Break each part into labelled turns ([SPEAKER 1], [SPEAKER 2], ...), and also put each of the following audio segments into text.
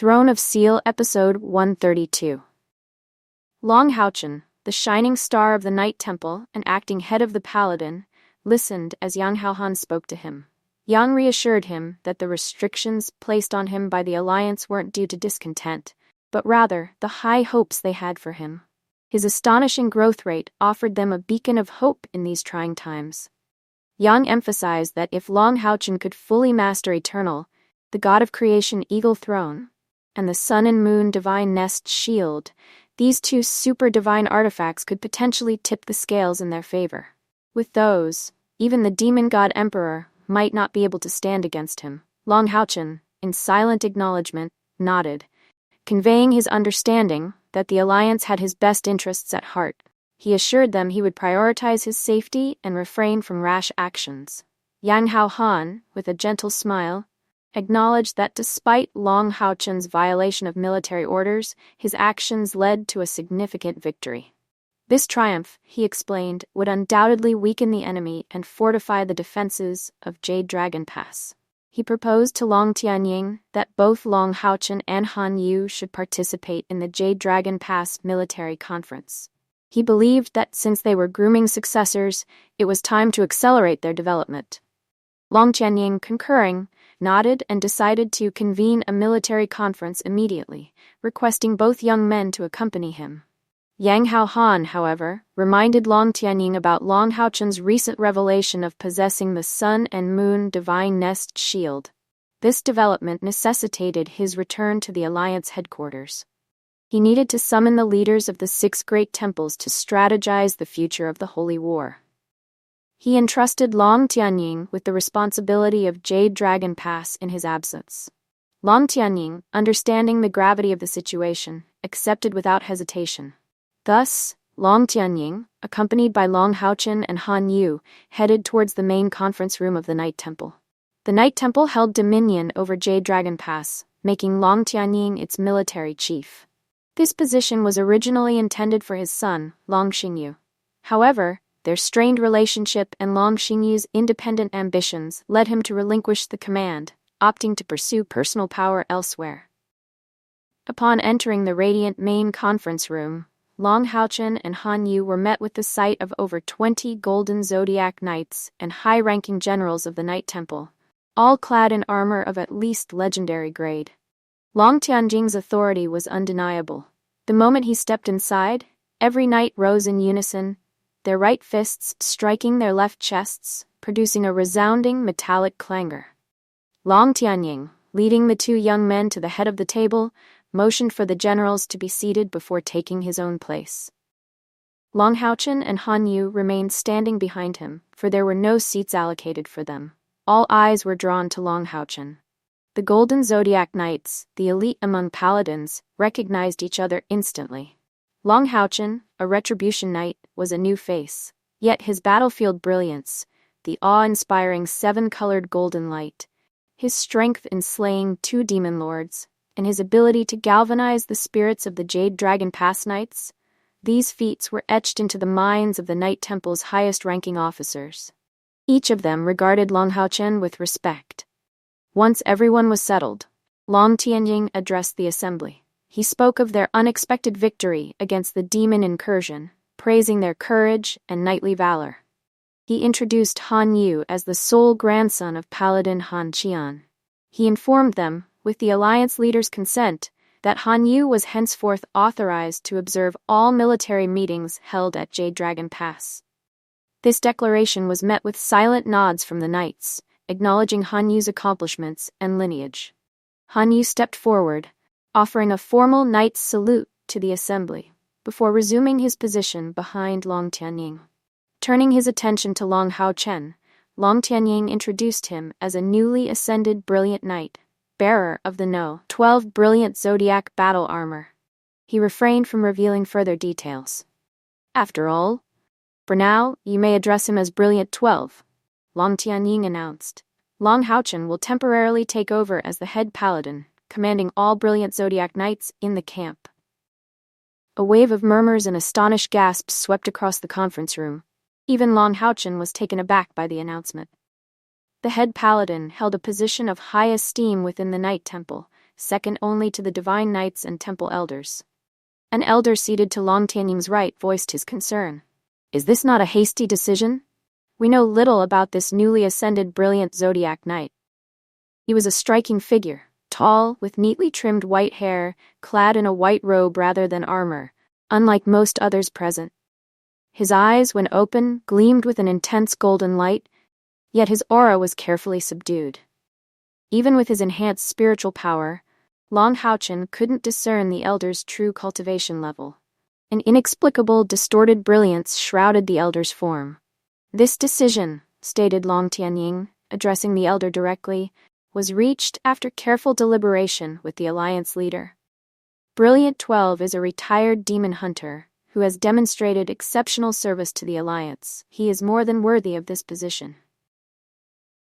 [SPEAKER 1] Throne of Seal, Episode 132. Long Haochen, the shining star of the Night Temple and acting head of the Paladin, listened as Yang Haohan spoke to him. Yang reassured him that the restrictions placed on him by the Alliance weren't due to discontent, but rather the high hopes they had for him. His astonishing growth rate offered them a beacon of hope in these trying times. Yang emphasized that if Long Haochen could fully master Eternal, the God of Creation Eagle Throne, and the Sun and Moon Divine Nest Shield, these two super-divine artifacts could potentially tip the scales in their favor. With those, even the Demon God Emperor might not be able to stand against him. Long Haochen, in silent acknowledgement, nodded, conveying his understanding that the Alliance had his best interests at heart. He assured them he would prioritize his safety and refrain from rash actions. Yang Haohan, with a gentle smile, acknowledged that despite Long Haochen's violation of military orders, his actions led to a significant victory. This triumph, he explained, would undoubtedly weaken the enemy and fortify the defenses of Jade Dragon Pass. He proposed to Long Tianying that both Long Haochen and Han Yu should participate in the Jade Dragon Pass military conference. He believed that since they were grooming successors, it was time to accelerate their development. Long Tianying, concurring, nodded and decided to convene a military conference immediately, requesting both young men to accompany him. Yang Haohan, however, reminded Long Tianying about Long Haochen's recent revelation of possessing the Sun and Moon Divine Nest Shield. This development necessitated his return to the Alliance headquarters. He needed to summon the leaders of the 6 great temples to strategize the future of the Holy War. He entrusted Long Tianying with the responsibility of Jade Dragon Pass in his absence. Long Tianying, understanding the gravity of the situation, accepted without hesitation. Thus, Long Tianying, accompanied by Long Haochen and Han Yu, headed towards the main conference room of the Night Temple. The Night Temple held dominion over Jade Dragon Pass, making Long Tianying its military chief. This position was originally intended for his son, Long Xingyu. However, their strained relationship and Long Xingyu's independent ambitions led him to relinquish the command, opting to pursue personal power elsewhere. Upon entering the radiant main conference room, Long Haochen and Han Yu were met with the sight of over 20 Golden Zodiac Knights and high-ranking generals of the Night Temple, all clad in armor of at least legendary grade. Long Tianjing's authority was undeniable. The moment he stepped inside, every knight rose in unison, their right fists striking their left chests, producing a resounding metallic clangor. Long Tianying, leading the 2 young men to the head of the table, motioned for the generals to be seated before taking his own place. Long Haochen and Han Yu remained standing behind him, for there were no seats allocated for them. All eyes were drawn to Long Haochen. The Golden Zodiac Knights, the elite among paladins, recognized each other instantly. Long Haochen, a Retribution Knight, was a new face, yet his battlefield brilliance, the awe-inspiring 7-colored golden light, his strength in slaying 2 demon lords, and his ability to galvanize the spirits of the Jade Dragon Pass Knights, these feats were etched into the minds of the Night Temple's highest-ranking officers. Each of them regarded Long Haochen with respect. Once everyone was settled, Long Tianying addressed the assembly. He spoke of their unexpected victory against the demon incursion, praising their courage and knightly valor. He introduced Han Yu as the sole grandson of Paladin Han Qian. He informed them, with the Alliance leader's consent, that Han Yu was henceforth authorized to observe all military meetings held at Jade Dragon Pass. This declaration was met with silent nods from the knights, acknowledging Han Yu's accomplishments and lineage. Han Yu stepped forward, offering a formal knight's salute to the assembly, before resuming his position behind Long Tianying. Turning his attention to Long Haochen, Long Tianying introduced him as a newly ascended brilliant knight, bearer of the No. 12 brilliant zodiac battle armor. He refrained from revealing further details. After all, for now, you may address him as Brilliant 12, Long Tianying announced. Long Haochen will temporarily take over as the head paladin, commanding all brilliant zodiac knights in the camp. A wave of murmurs and astonished gasps swept across the conference room. Even Long Haochen was taken aback by the announcement. The head paladin held a position of high esteem within the Night Temple, second only to the divine knights and temple elders. An elder seated to Long Tianying's right voiced his concern. Is this not a hasty decision? We know little about this newly ascended brilliant zodiac knight. He was a striking figure, tall, with neatly trimmed white hair, clad in a white robe rather than armor, unlike most others present. His eyes, when open, gleamed with an intense golden light, yet his aura was carefully subdued. Even with his enhanced spiritual power, Long Haochen couldn't discern the elder's true cultivation level. An inexplicable, distorted brilliance shrouded the elder's form. This decision, stated Long Tianying, addressing the elder directly, was reached after careful deliberation with the alliance leader. Brilliant 12 is a retired demon hunter who has demonstrated exceptional service to the alliance. He is more than worthy of this position.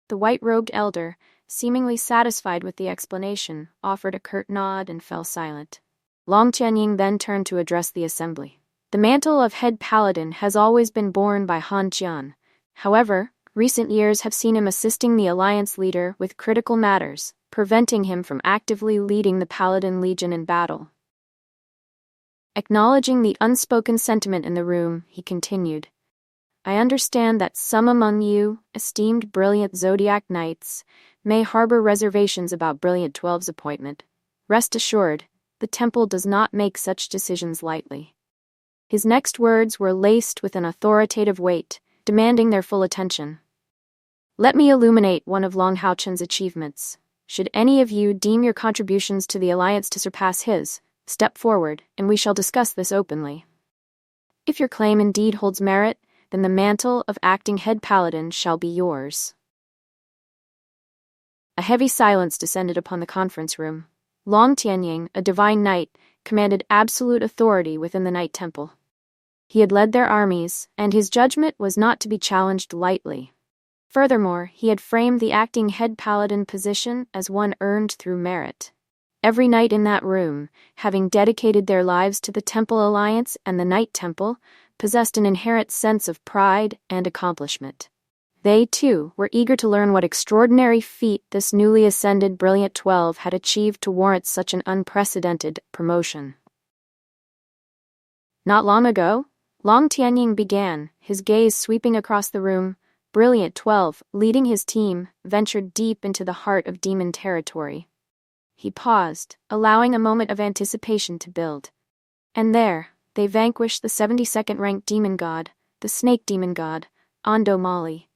[SPEAKER 1] The white-robed elder, seemingly satisfied with the explanation, offered a curt nod and fell silent. Long Tianying then turned to address the assembly. The mantle of head paladin has always been borne by Han Qian. However, recent years have seen him assisting the alliance leader with critical matters, preventing him from actively leading the Paladin Legion in battle. Acknowledging the unspoken sentiment in the room, he continued, I understand that some among you, esteemed brilliant Zodiac Knights, may harbor reservations about Brilliant 12's appointment. Rest assured, the temple does not make such decisions lightly. His next words were laced with an authoritative weight, demanding their full attention. Let me illuminate one of Long Haochen's achievements. Should any of you deem your contributions to the alliance to surpass his, step forward, and we shall discuss this openly. If your claim indeed holds merit, then the mantle of acting head paladin shall be yours. A heavy silence descended upon the conference room. Long Tianying, a divine knight, commanded absolute authority within the Knight Temple. He had led their armies, and his judgment was not to be challenged lightly. Furthermore, he had framed the acting head paladin position as one earned through merit. Every knight in that room, having dedicated their lives to the Temple Alliance and the Knight Temple, possessed an inherent sense of pride and accomplishment. They, too, were eager to learn what extraordinary feat this newly ascended Brilliant 12 had achieved to warrant such an unprecedented promotion. Not long ago, Long Tianying began, his gaze sweeping across the room. Brilliant 12, leading his team, ventured deep into the heart of demon territory. He paused, allowing a moment of anticipation to build. And there, they vanquished the 72nd-ranked demon god, the snake demon god, Ondo Mali.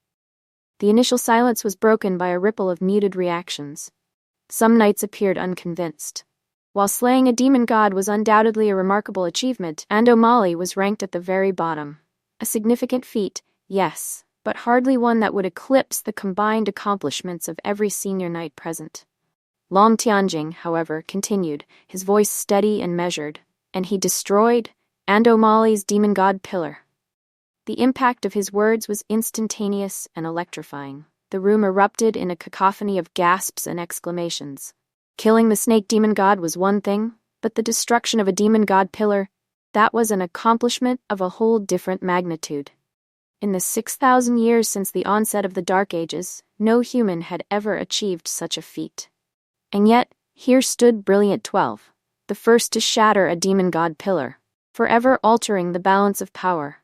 [SPEAKER 1] The initial silence was broken by a ripple of muted reactions. Some knights appeared unconvinced. While slaying a demon god was undoubtedly a remarkable achievement, Ondo Mali was ranked at the very bottom. A significant feat, yes, but hardly one that would eclipse the combined accomplishments of every senior knight present. Long Tianjing, however, continued, his voice steady and measured, and he destroyed Ondo Mali's demon god pillar. The impact of his words was instantaneous and electrifying. The room erupted in a cacophony of gasps and exclamations. Killing the snake demon god was one thing, but the destruction of a demon god pillar, that was an accomplishment of a whole different magnitude. In the 6,000 years since the onset of the Dark Ages, no human had ever achieved such a feat. And yet, here stood Brilliant 12, the first to shatter a demon god pillar, forever altering the balance of power.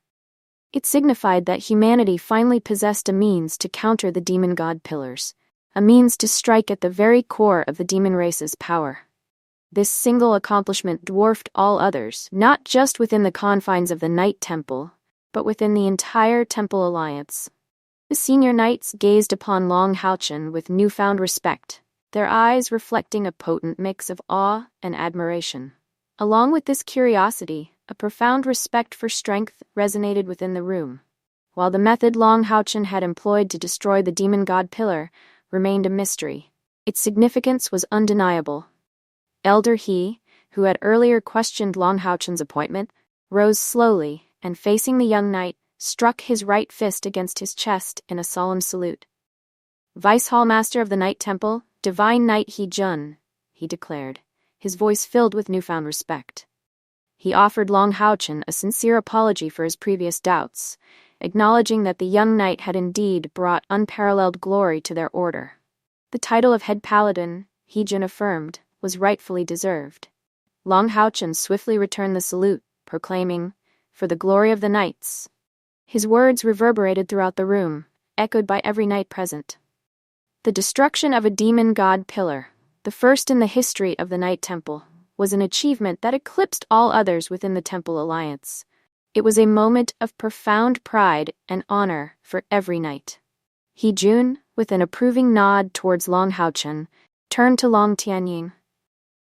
[SPEAKER 1] It signified that humanity finally possessed a means to counter the demon god pillars, a means to strike at the very core of the demon race's power. This single accomplishment dwarfed all others, not just within the confines of the Knight Temple, but within the entire Temple Alliance. The senior knights gazed upon Long Haochen with newfound respect, their eyes reflecting a potent mix of awe and admiration. Along with this curiosity, a profound respect for strength resonated within the room, while the method Long Haochen had employed to destroy the demon god pillar remained a mystery. Its significance was undeniable. Elder He, who had earlier questioned Long Haochen's appointment, rose slowly and, facing the young knight, struck his right fist against his chest in a solemn salute. Vice Hallmaster of the Knight Temple, Divine Knight He Jun, he declared, his voice filled with newfound respect. He offered Long Haochen a sincere apology for his previous doubts, acknowledging that the young knight had indeed brought unparalleled glory to their order. The title of head paladin, He Jun affirmed, was rightfully deserved. Long Haochen swiftly returned the salute, proclaiming, "For the glory of the knights." His words reverberated throughout the room, echoed by every knight present. The destruction of a demon god pillar, the first in the history of the Knight Temple, was an achievement that eclipsed all others within the Temple Alliance. It was a moment of profound pride and honor for every knight. He Jun, with an approving nod towards Long Haochen, turned to Long Tianying.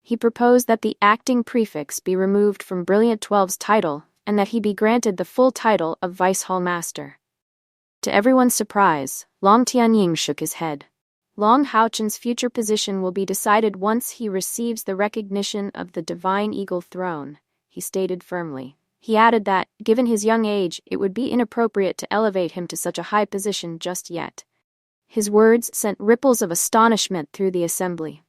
[SPEAKER 1] He proposed that the acting prefix be removed from Brilliant Twelve's title and that he be granted the full title of Vice Hall Master. To everyone's surprise, Long Tianying shook his head. Long Haochen's future position will be decided once he receives the recognition of the Divine Eagle Throne, he stated firmly. He added that, given his young age, it would be inappropriate to elevate him to such a high position just yet. His words sent ripples of astonishment through the assembly.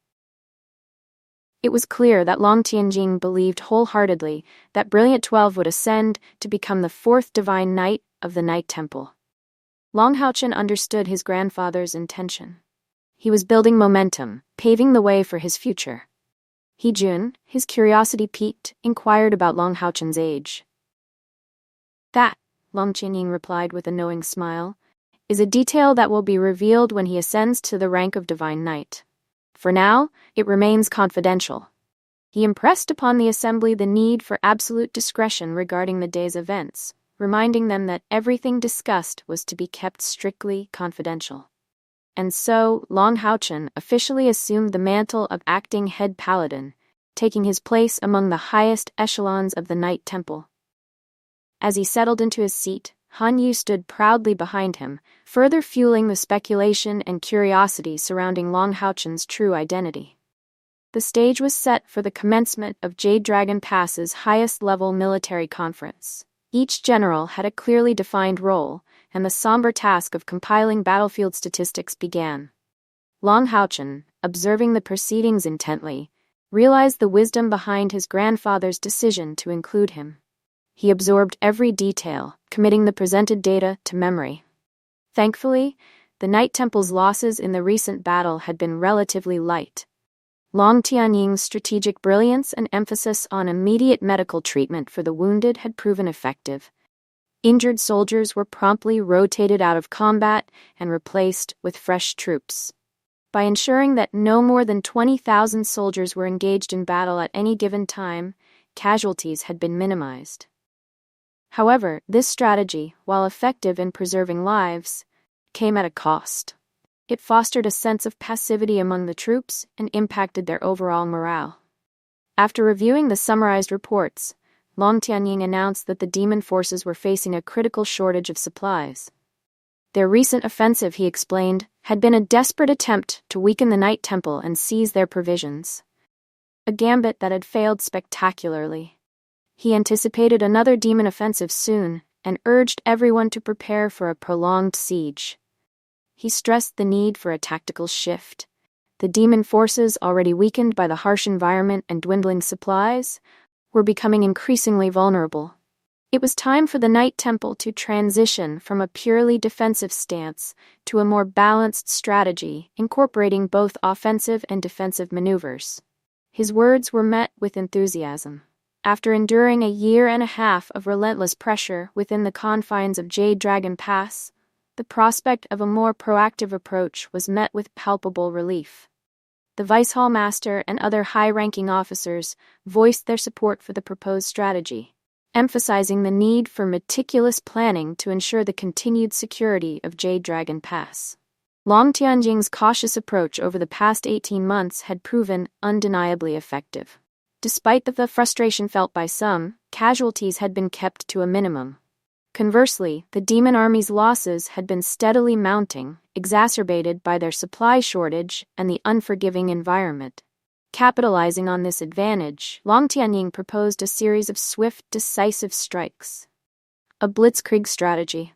[SPEAKER 1] It was clear that Long Tianjing believed wholeheartedly that Brilliant 12 would ascend to become the fourth divine knight of the Knight Temple. Long Haochen understood his grandfather's intention. He was building momentum, paving the way for his future. He Jun, his curiosity piqued, inquired about Long Haochen's age. "That," Long Tianying replied with a knowing smile, "is a detail that will be revealed when he ascends to the rank of Divine Knight. For now, it remains confidential." He impressed upon the assembly the need for absolute discretion regarding the day's events, reminding them that everything discussed was to be kept strictly confidential. And so, Long Haochen officially assumed the mantle of acting head paladin, taking his place among the highest echelons of the Knight Temple. As he settled into his seat, Han Yu stood proudly behind him, further fueling the speculation and curiosity surrounding Long Haochen's true identity. The stage was set for the commencement of Jade Dragon Pass's highest-level military conference. Each general had a clearly defined role, and the somber task of compiling battlefield statistics began. Long Haochen, observing the proceedings intently, realized the wisdom behind his grandfather's decision to include him. He absorbed every detail, committing the presented data to memory. Thankfully, the Knight Temple's losses in the recent battle had been relatively light. Long Tianying's strategic brilliance and emphasis on immediate medical treatment for the wounded had proven effective. Injured soldiers were promptly rotated out of combat and replaced with fresh troops. By ensuring that no more than 20,000 soldiers were engaged in battle at any given time, casualties had been minimized. However, this strategy, while effective in preserving lives, came at a cost. It fostered a sense of passivity among the troops and impacted their overall morale. After reviewing the summarized reports, Long Tianying announced that the demon forces were facing a critical shortage of supplies. Their recent offensive, he explained, had been a desperate attempt to weaken the Knight Temple and seize their provisions. A gambit that had failed spectacularly. He anticipated another demon offensive soon and urged everyone to prepare for a prolonged siege. He stressed the need for a tactical shift. The demon forces, already weakened by the harsh environment and dwindling supplies, were becoming increasingly vulnerable. It was time for the Knight Temple to transition from a purely defensive stance to a more balanced strategy, incorporating both offensive and defensive maneuvers. His words were met with enthusiasm. After enduring a year and a half of relentless pressure within the confines of Jade Dragon Pass, the prospect of a more proactive approach was met with palpable relief. The Vice Hall Master and other high-ranking officers voiced their support for the proposed strategy, emphasizing the need for meticulous planning to ensure the continued security of Jade Dragon Pass. Long Tianjing's cautious approach over the past 18 months had proven undeniably effective. Despite the frustration felt by some, casualties had been kept to a minimum. Conversely, the demon army's losses had been steadily mounting, exacerbated by their supply shortage and the unforgiving environment. Capitalizing on this advantage, Long Tianying proposed a series of swift, decisive strikes. A blitzkrieg strategy.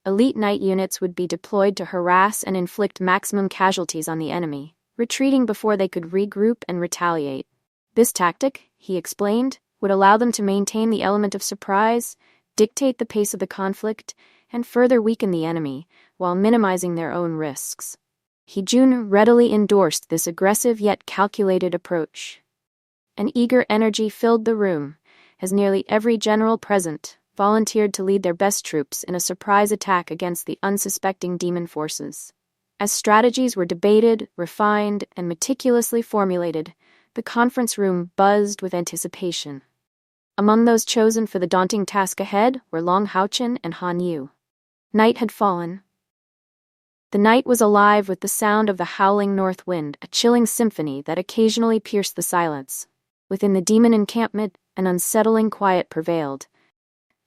[SPEAKER 1] Elite knight units would be deployed to harass and inflict maximum casualties on the enemy, retreating before they could regroup and retaliate. This tactic, he explained, would allow them to maintain the element of surprise, dictate the pace of the conflict, and further weaken the enemy, while minimizing their own risks. He Jun readily endorsed this aggressive yet calculated approach. An eager energy filled the room, as nearly every general present volunteered to lead their best troops in a surprise attack against the unsuspecting demon forces. As strategies were debated, refined, and meticulously formulated, the conference room buzzed with anticipation. Among those chosen for the daunting task ahead were Long Haochen and Han Yu. Night had fallen. The night was alive with the sound of the howling north wind, a chilling symphony that occasionally pierced the silence. Within the demon encampment, an unsettling quiet prevailed.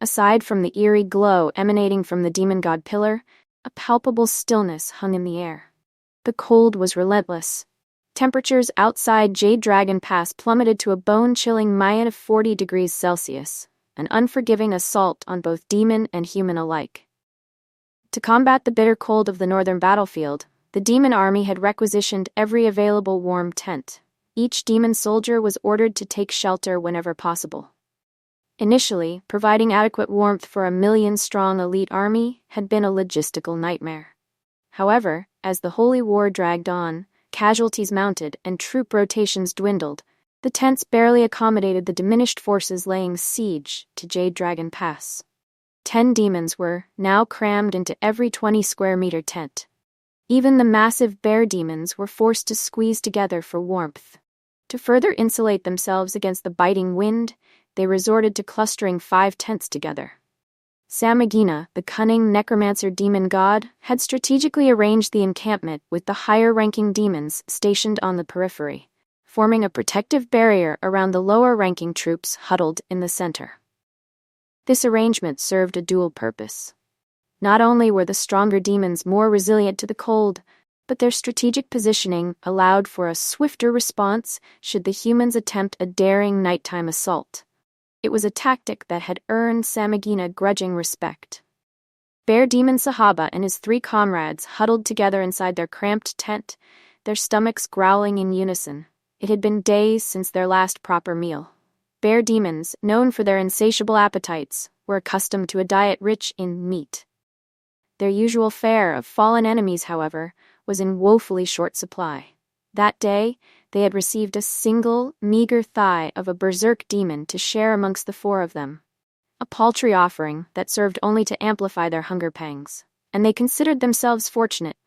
[SPEAKER 1] Aside from the eerie glow emanating from the demon god pillar, a palpable stillness hung in the air. The cold was relentless. Temperatures outside Jade Dragon Pass plummeted to a bone-chilling -40 degrees Celsius, an unforgiving assault on both demon and human alike. To combat the bitter cold of the northern battlefield, the demon army had requisitioned every available warm tent. Each demon soldier was ordered to take shelter whenever possible. Initially, providing adequate warmth for a million-strong elite army had been a logistical nightmare. However, as the Holy War dragged on, casualties mounted and troop rotations dwindled, the tents barely accommodated the diminished forces laying siege to Jade Dragon Pass. 10 demons were now crammed into every 20-square-meter tent. Even the massive bear demons were forced to squeeze together for warmth. To further insulate themselves against the biting wind, they resorted to clustering 5 tents together. Samagina, the cunning necromancer demon god, had strategically arranged the encampment with the higher-ranking demons stationed on the periphery, forming a protective barrier around the lower-ranking troops huddled in the center. This arrangement served a dual purpose. Not only were the stronger demons more resilient to the cold, but their strategic positioning allowed for a swifter response should the humans attempt a daring nighttime assault. It was a tactic that had earned Samagina grudging respect. Bear Demon Sahaba and his 3 comrades huddled together inside their cramped tent, their stomachs growling in unison. It had been days since their last proper meal. Bear demons, known for their insatiable appetites, were accustomed to a diet rich in meat. Their usual fare of fallen enemies, however, was in woefully short supply. That day, they had received a single, meager thigh of a berserk demon to share amongst the 4 of them. A paltry offering that served only to amplify their hunger pangs, and they considered themselves fortunate.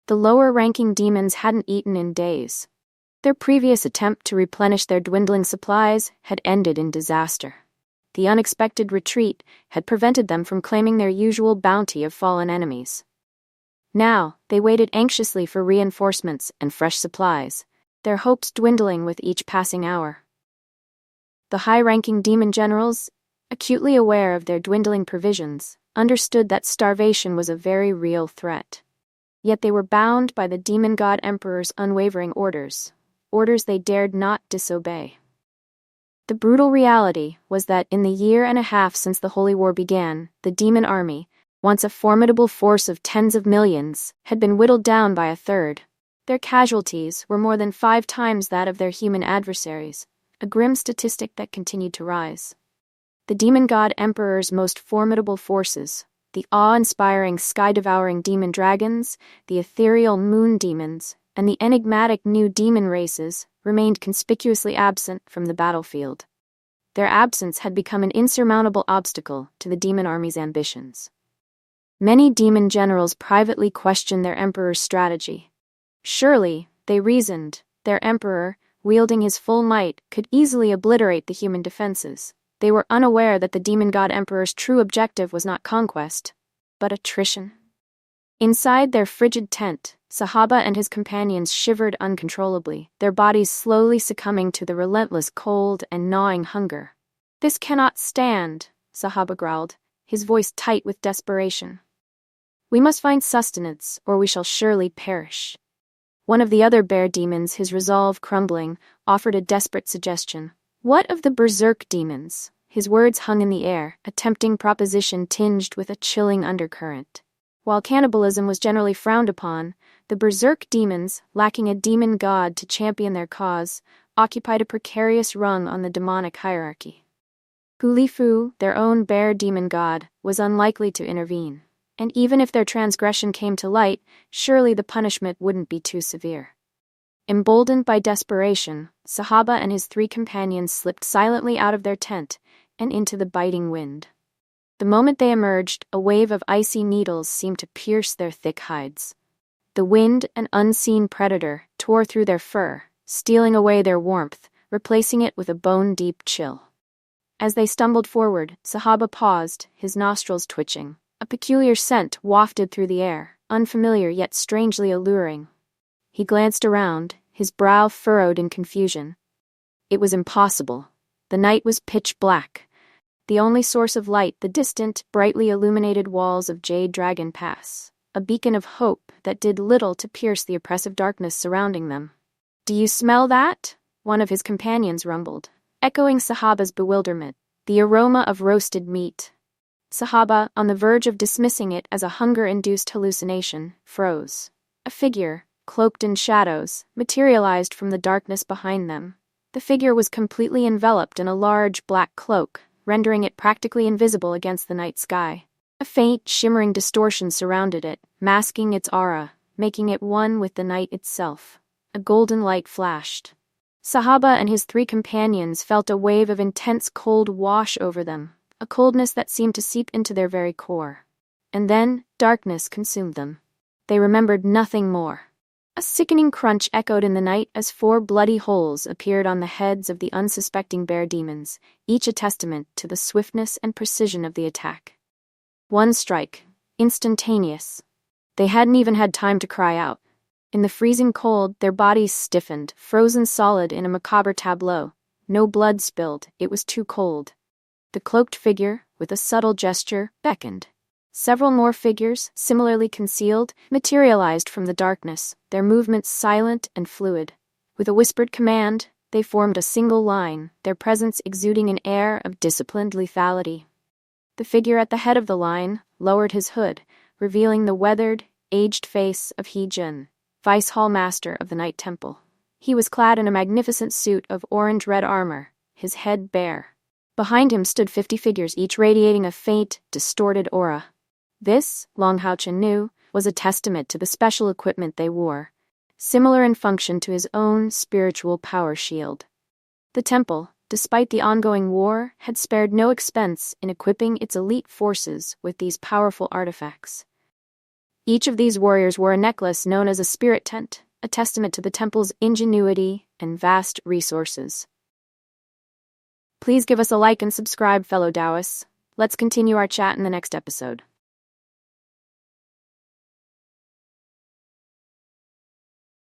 [SPEAKER 1] The lower-ranking demons hadn't eaten in days. Their previous attempt to replenish their dwindling supplies had ended in disaster. The unexpected retreat had prevented them from claiming their usual bounty of fallen enemies. Now, they waited anxiously for reinforcements and fresh supplies, their hopes dwindling with each passing hour. The high-ranking demon generals, acutely aware of their dwindling provisions, understood that starvation was a very real threat. Yet they were bound by the demon god emperor's unwavering orders they dared not disobey. The brutal reality was that in the year and a half since the Holy War began, the demon army, once a formidable force of tens of millions, had been whittled down by a third. Their casualties were more than 5 times that of their human adversaries, a grim statistic that continued to rise. The demon god emperor's most formidable forces, the awe-inspiring sky-devouring demon dragons, the ethereal moon demons, and the enigmatic new demon races, remained conspicuously absent from the battlefield. Their absence had become an insurmountable obstacle to the demon army's ambitions. Many demon generals privately questioned their emperor's strategy. Surely, they reasoned, their emperor, wielding his full might, could easily obliterate the human defenses. They were unaware that the demon god emperor's true objective was not conquest, but attrition. Inside their frigid tent, Sahaba and his companions shivered uncontrollably, their bodies slowly succumbing to the relentless cold and gnawing hunger. "This cannot stand," Sahaba growled, his voice tight with desperation. "We must find sustenance, or we shall surely perish." One of the other bear demons, his resolve crumbling, offered a desperate suggestion. "What of the berserk demons?" His words hung in the air, a tempting proposition tinged with a chilling undercurrent. While cannibalism was generally frowned upon, the berserk demons, lacking a demon god to champion their cause, occupied a precarious rung on the demonic hierarchy. Gulifu, their own bear demon god, was unlikely to intervene. and even if their transgression came to light, surely the punishment wouldn't be too severe. Emboldened by desperation, Sahaba and his 3 companions slipped silently out of their tent and into the biting wind. The moment they emerged, a wave of icy needles seemed to pierce their thick hides. The wind, an unseen predator, tore through their fur, stealing away their warmth, replacing it with a bone-deep chill. As they stumbled forward, Sahaba paused, his nostrils twitching. A peculiar scent wafted through the air, unfamiliar yet strangely alluring. He glanced around, his brow furrowed in confusion. It was impossible. The night was pitch black. The only source of light the distant, brightly illuminated walls of Jade Dragon Pass, a beacon of hope that did little to pierce the oppressive darkness surrounding them. "Do you smell that?" one of his companions rumbled, echoing Sahaba's bewilderment. "The aroma of roasted meat." Sahaba, on the verge of dismissing it as a hunger-induced hallucination, froze. A figure, cloaked in shadows, materialized from the darkness behind them. The figure was completely enveloped in a large black cloak, rendering it practically invisible against the night sky. A faint, shimmering distortion surrounded it, masking its aura, making it one with the night itself. A golden light flashed. Sahaba and his 3 companions felt a wave of intense cold wash over them, a coldness that seemed to seep into their very core. And then, darkness consumed them. They remembered nothing more. A sickening crunch echoed in the night as 4 bloody holes appeared on the heads of the unsuspecting bear demons, each a testament to the swiftness and precision of the attack. One strike, instantaneous. They hadn't even had time to cry out. In the freezing cold, their bodies stiffened, frozen solid in a macabre tableau. No blood spilled, it was too cold. The cloaked figure, with a subtle gesture, beckoned. Several more figures, similarly concealed, materialized from the darkness, their movements silent and fluid. With a whispered command, they formed a single line, their presence exuding an air of disciplined lethality. The figure at the head of the line lowered his hood, revealing the weathered, aged face of He-Jun, Vice Hall Master of the Night Temple. He was clad in a magnificent suit of orange-red armor, his head bare. Behind him stood 50 figures, each radiating a faint, distorted aura. This, Long Haochen knew, was a testament to the special equipment they wore, similar in function to his own spiritual power shield. The temple, despite the ongoing war, had spared no expense in equipping its elite forces with these powerful artifacts. Each of these warriors wore a necklace known as a spirit tent, a testament to the temple's ingenuity and vast resources. Please give us a like and subscribe, fellow Taoists. Let's continue our chat in the next episode.